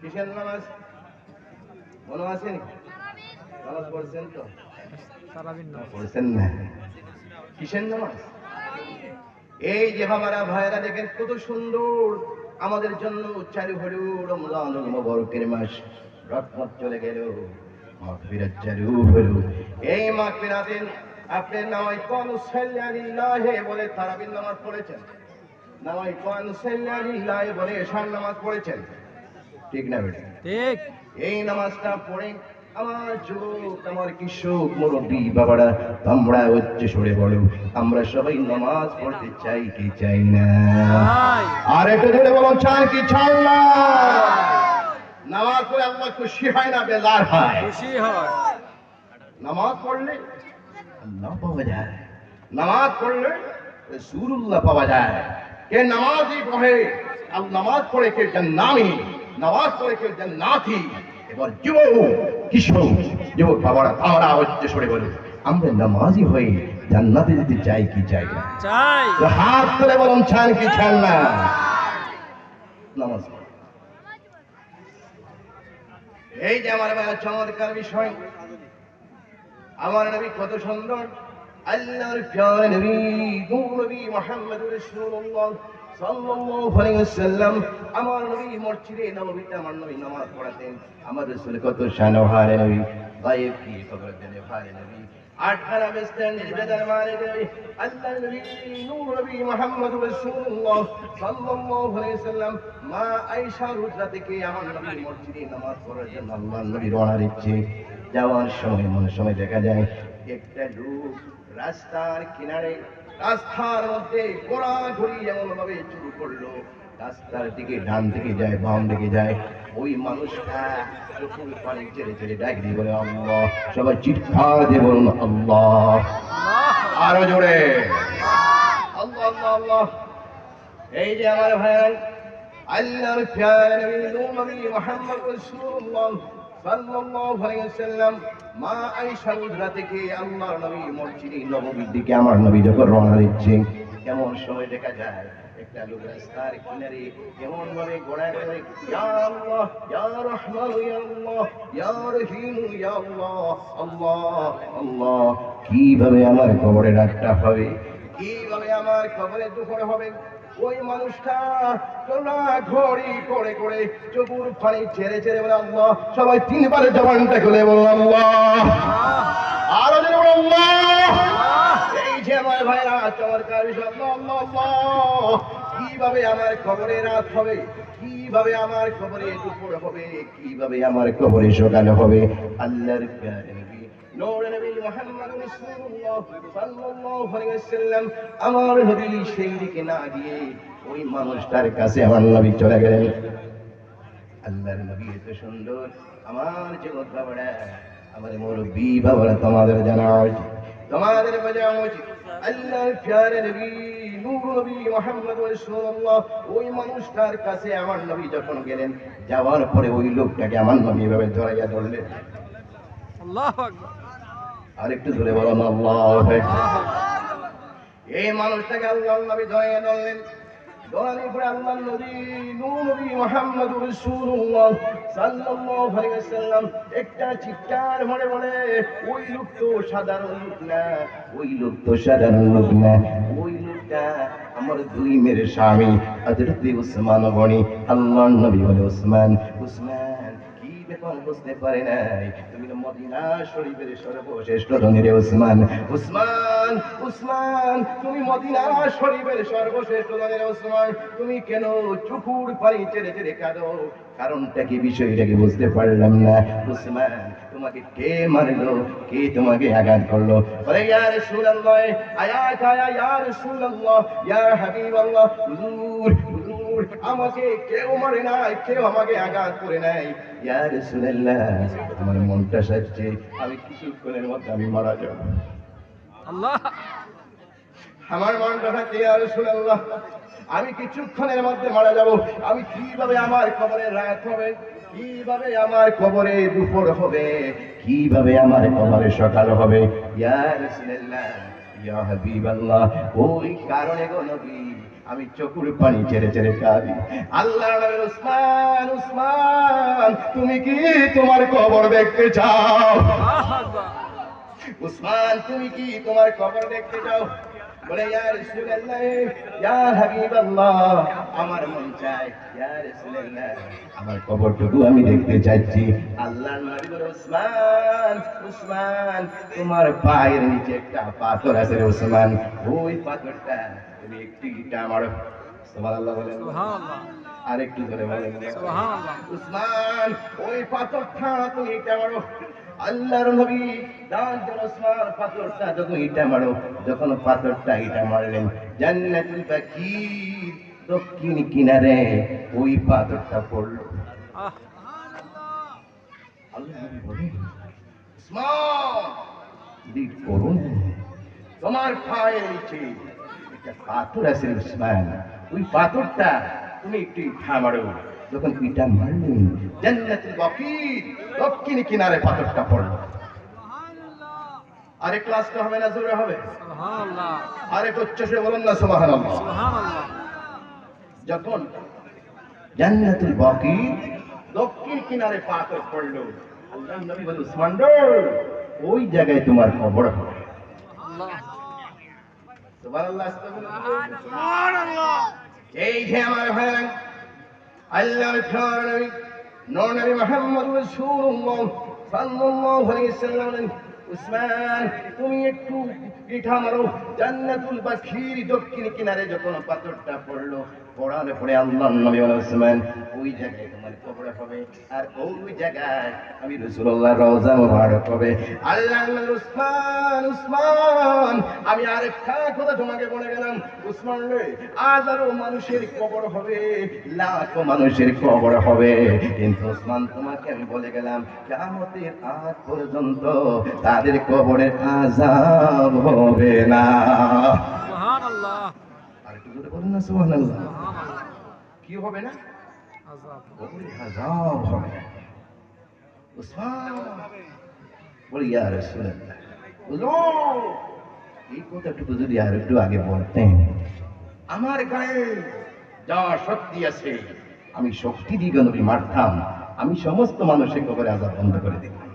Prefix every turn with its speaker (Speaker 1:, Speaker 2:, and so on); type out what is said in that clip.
Speaker 1: কিসের নামাজ মনে আছেন? নামাজ পড়ছেন তো? পড়ছেন না? কিসের নামাজ? এই যে বাবারা ভাইরা দেখেন কত সুন্দর আমাদের জন্য চালু হলো রমজানুল মুবারকের মাস। রহমত চলে গেল, মাগফিরাত চালু হলো। এই মাগফিরাতের আপনি নাওয়াইতুন সাল্লাল্লাহু বলে তারাবির নামাজ পড়েছেন, নাওয়াইতুন সাল্লাল্লাহু বলে এশার নামাজ পড়েছেন, ঠিক না বেটা? ঠিক। এই নামাজটা পড়ে আমার যুবক, আমার কিশোর মুরব্বী বাবারা, আমরা উচ্চ সুরে বলো, আমরা সবাই নামাজ পড়তে চাই কি চাই না? আর একটু ধরে বলো, চাই কি চাই না? নামাজ পড়ে আল্লাহ খুশি হয় না বেজার হয়? খুশি হয়। নামাজ পড়লে আল্লাহ পাওয়া যায়, নামাজ পড়লে রাসূলুল্লাহ পাওয়া যায়। কে নামাজই পড়ে আর নামাজ পড়ে কে জান্নাতি, নামাজ পড়ে কে জান্নাতি। এবার যুবক কিশোর যুবক বাবারা, আমরা উচ্চ সুরে বলো, আমরা নামাজি হয়ে জান্নাতে যেতে চাই কি চাই না? চাই। হাত তুলে বলুন, চান কি চান না? নামাজ এই যে আমার বেলা চমৎকার বিষয়, আমার নবী কত সুন্দর, আল্লাহর প্রিয় নবী নূর নবী মুহাম্মদুর রাসূলুল্লাহ সাল্লাল্লাহু আলাইহি ওয়াসাল্লাম, আমার নবী মসজিদে নববীতে আমার নবী নামাজ পড়াতেন। আমার রাসূল কত শানওয়ার নবী, গায়েব কি খবর দেনে ভাই নবী, আটখানা বেস্তেন নিবেদন মানে দেবী আল্লাহর নবী নূর নবী মুহাম্মদুর রাসূলুল্লাহ সাল্লাল্লাহু আলাইহি ওয়াসাল্লাম মা আয়েশার হুজরা থেকে আমার নবী মসজিদে নামাজ পড়ার জন্য আল্লাহর নবী রওনা দিচ্ছে। যাওয়ার সময় মনে সময় দেখা যায় একটা লোক রাস্তার কিনারে, রাস্তার মধ্যে ঘোরাঘুরি এমন ভাবে শুরু করলো, রাস্তার দিকে ডান দিকে যায়, বাম দিকে যায়। ওই মানুষটা চোখের পানি ছেড়ে ছেড়ে ডাক দিয়ে বলে আল্লাহ। সবাই চিৎকার দিয়ে বলুন আল্লাহ, আরো জোরে আল্লাহ আল্লাহ আল্লাহ। এই যে আমার ভাই, আল্লাহর প্রিয় নবী নূর নবী মুহাম্মদ রাসূলুল্লাহ সাল্লাল্লাহু আলাইহি ওয়াসাল্লাম মা আয়েশার হুজরা থেকে আল্লাহর নবী মসজিদে নববীর দিকে আমার নবী যখন রওনা দিচ্ছেন, কেমন সময় দেখা যায় একটা লোক রাস্তার কিনারে কেমন ভাবে ঘোড়া করে ইয়া আল্লাহ ইয়া রহমান ইয়া আল্লাহ ইয়া রহিম ইয়া আল্লাহ আল্লাহ আল্লাহ। কিভাবে আমার কবরে রাতটা হবে, কিভাবে আমার কবরে দুপুর হবে। ওই মানুষটা ঘড়ি করে করে চোখের পানি ছেড়ে ছেড়ে বলে আল্লাহ। সবাই তিনবারে জবানটা খুলে বলল আল্লাহ, আরো জোরে বলল আল্লাহ। এই যে আমার ভাইরা চমৎকার বিষয়, আল্লাহ আল্লাহ। কিভাবে আমার কবরে রাত হবে, কিভাবে আমার কবরে দুপুর হবে, কিভাবে আমার কবরে সকাল হবে। আল্লাহর নবী নূর নবী মুহাম্মদ রাসূলুল্লাহ সাল্লাল্লাহু আলাইহি ওয়াসাল্লাম আমার নবী সেই দিকে না গিয়ে ওই মানুষটার কাছে আমার নবী চলে গেলেন। আল্লাহর নবী এত সুন্দর, আমার জগৎ বাবারা, আমার মুরব্বী বাবারা, তোমাদের জানা উচিত, তোমাদের বোঝা উচিত। আল্লাহর প্রিয় নবী নূর নবী মুহাম্মদ রাসূলুল্লাহ ওই মানুষটার কাছে আমার নবী যখন গেলেন, যাওয়ার পরে ওই লোকটাকে আমার নবী এভাবে জড়াইয়া ধরলেন। আল্লাহু আকবার। আরেকটু ধরে বলুন আল্লাহু আকবার। এই মানুষটাকে আল্লাহর নবী জড়াইয়া ধরলেন। ধরার পরে আল্লাহর নবী নূর নবী মুহাম্মদ রাসূলুল্লাহ সাল্লাল্লাহু আলাইহি ওয়াসাল্লাম একটা চিৎকার মারে বলে, ওই লোক তো সাধারণ লোক না, ওই লোক তো সাধারণ লোক না, ওই লোকটা আমার দুই মেয়ের স্বামী হযরত উসমান গনি। আল্লাহর নবী বলে, উসমান উসমান কি ব্যাপার বুঝতে পারে নাই, তুমি তো মদিনা শরীফের সর্বশ্রেষ্ঠ ধনী রে উসমান। উসমান উসমান তুমি মদিনা শরীফের সর্বশ্রেষ্ঠ ধনী রে উসমান, তুমি কেন চোখের পানি ছেড়ে ছেড়ে কাঁদো? কারণটা কি, বিষয়টা কি বুঝতে পারলাম না। উসমান তোমাকে কে মারলো, কে তোমাকে আঘাত করলো? বলে ইয়া রাসূলুল্লাহ, আয়াত আয়া ইয়া রাসূলুল্লাহ ইয়া হাবিবাল্লাহ, হুজুর হুজুর আমাকে কেউ মারে নাই, কেউ আমাকে আঘাত করে নাই। ইয়া রাসূলুল্লাহ আমার মনটা সাজছে, আমি কিছুক্ষণের মধ্যে আমি মারা যাব। আল্লাহ, আমার মনটা সাজছে ইয়া রাসূলুল্লাহ আমি কিছুক্ষণের মধ্যে মারা যাব। আমি কিভাবে আমার কবরে রাত হবে, কিভাবে আমার কবরে দুপুর হবে, কিভাবে আমার কবরে সকাল হবে। ইয়া রাসূলুল্লাহ ইয়া হাবিবাল্লাহ, ওই কারণে গো নবী আমি চোখের পানি ছেড়ে ছেড়ে কাঁদি। আল্লাহর নবী উসমান উসমান উসমান তুমি কি তোমার কবর দেখতে চাও? উসমান তুমি কি তোমার কবর দেখতে চাও? বলে ইয়া রাসূলুল্লাহ ইয়া হাবিবাল্লাহ আমার মন চায়, ইয়া রাসূলুল্লাহ আমার কবরটুকু আমি দেখতে চাইছি। আল্লাহর নবী বলে উসমান উসমান তোমার পায়ের নিচে একটা পাথর আছে রে উসমান, ওই পাথরটা তুমি একটু ইটা মারো। সুবহানাল্লাহ বলেন, সুবহানাল্লাহ। আর একটু জোরে বলেন সুবহানাল্লাহ। উসমান ওই পাথরটা তুমি ইটা মারো। আল্লাহর নবী ডাক দিলেন উসমান পাথরটা যখন ইটা মারো। যখন পাথরটা ইটা মারলেন জান্নাতুল বাকির দক্ষিণ কিনারে ওই পাথরটা পড়ল। আল্লাহর নবী বলেন উসমান দিক করুন তোমার পায়ের নিচে একটা পাথর আছে উসমান, ওই পাথরটা তুমি একটু ইটা মারো। যখন ইটা মারলেন জান্নাতুল বাকির দক্ষিণ কিনারে পাথরটা পড়লো। আরে ক্লাসটা হবে না জোরে হবে? সুবহানাল্লাহ। আরে উচ্চস্বরে বলুন না সুবহানাল্লাহ। সুবহানাল্লাহ। যখন জান্নাতুল বাকির দক্ষিণ কিনারে পাথর পড়লো আল্লাহর নবী বলে উসমান ওই জায়গায় তোমার কবর হবে। আল্লাহ সুবহানাল্লাহ সুবহানাল্লাহ। এই যে আমার ভাই আল্লাহর নবী নূর নবী মুহাম্মদ রাসূলুল্লাহ সাল্লাল্লাহু আলাইহি ওয়াসাল্লাম উসমান তুমি একটু পিঠা মারো। জান্নাতুল বাকির দক্ষিণ কিনারে যখন পাথরটা পড়লো পড়ার পরে আল্লাহর নবী বলেন উসমান ওই জায়গায় তোমার কবর হবে, আর ওই জায়গায় আমি রাসূলুল্লাহর রওজা মুবারক হবে। আল্লাহর নবী উসমান উসমান আমি আরেকটা কথা তোমাকে বলে গেলাম উসমান রে, হাজারো মানুষের কবর হবে, লাখো মানুষের কবর হবে, কিন্তু উসমান তোমাকে আমি বলে গেলাম কিয়ামতের আগ পর্যন্ত তাদের কবরের আযাব হবে না। সুবহানাল্লাহ। আর একটু জোরে বলুন না সুবহানাল্লাহ। কি হবে না? আযাব। কবরের আযাব হবে। উসমান বলে ইয়া রাসূলুল্লাহ হুজুর এই কথাটুকু যদি আর একটু আগে বলতেন, আমার গায়ে যা শক্তি আছে আমি শক্তি দিয়ে নবী মারতাম, আমি সমস্ত মানুষের কবরে আযাব বন্ধ করে দিতাম।